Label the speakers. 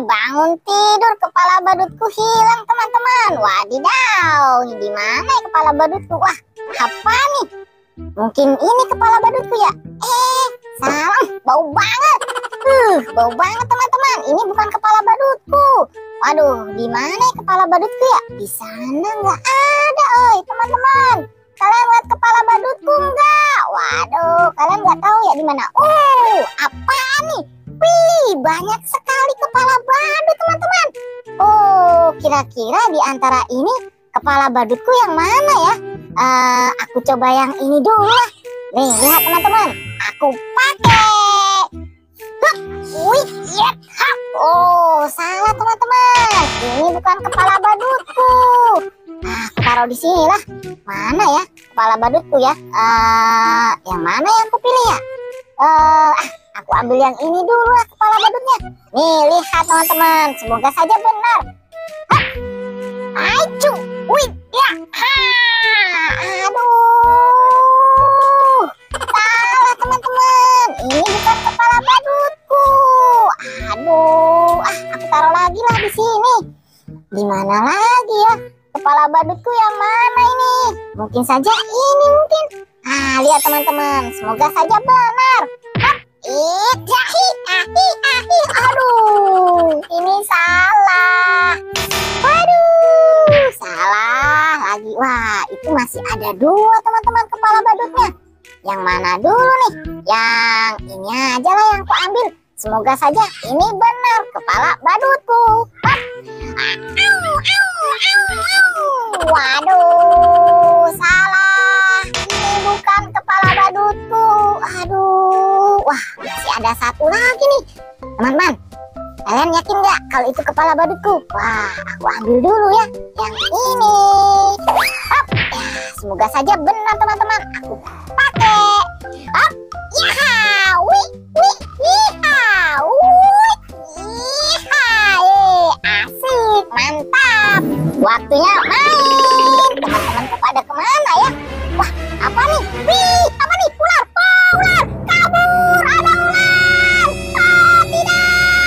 Speaker 1: bangun tidur, kepala badutku hilang teman-teman. Wadidaw, di mana ya kepala badutku? Wah, apa nih? Mungkin ini kepala badutku ya? Salah, bau banget. Bau banget teman-teman. Ini bukan kepala badutku. Waduh, di mana ya kepala badutku ya? Di sana nggak ada, teman-teman. Kalian lihat kepala badutku nggak? Waduh, kalian nggak tahu ya di mana? Apa nih? Wih, banyak sekali kepala badut teman-teman. Kira-kira di antara ini kepala badutku yang mana ya? Aku coba yang ini dulu lah. Nih, lihat teman-teman. Aku pakai. Wih, lihat. Salah teman-teman. Ini bukan kepala badutku. Aku taruh di sini lah. Mana ya kepala badutku ya? Yang mana yang aku pilih ya? Aku ambil yang ini dulu lah kepala badutnya. Nih, lihat teman-teman. Semoga saja benar. Acu. Wih, ya. Aduh. Salah teman-teman. Ini bukan kepala badutku. Aduh. Aku taruh lagi lah di sini. Di mana lagi ya? Kepala badutku yang mana ini? Mungkin saja ini mungkin. Lihat teman-teman. Semoga saja benar. Aduh, ini salah. Waduh, salah lagi. Wah, itu masih ada dua teman-teman kepala badutnya. Yang mana dulu nih? Yang ini aja lah yang aku ambil. Semoga saja ini benar kepala badutku. Waduh, salah. Ini bukan kepala badutku. Aduh, wah, masih ada satu lagi nih. Teman-teman, kalian yakin nggak kalau itu kepala badutku? Wah, aku ambil dulu ya yang ini. Semoga saja benar teman-teman. Aku pakai. Asik, mantap. Waktunya main. Teman-teman pada kemana ya? Wah, apa nih? Apa nih? Ular. Ular. Kabur. Ada ular. Tidak.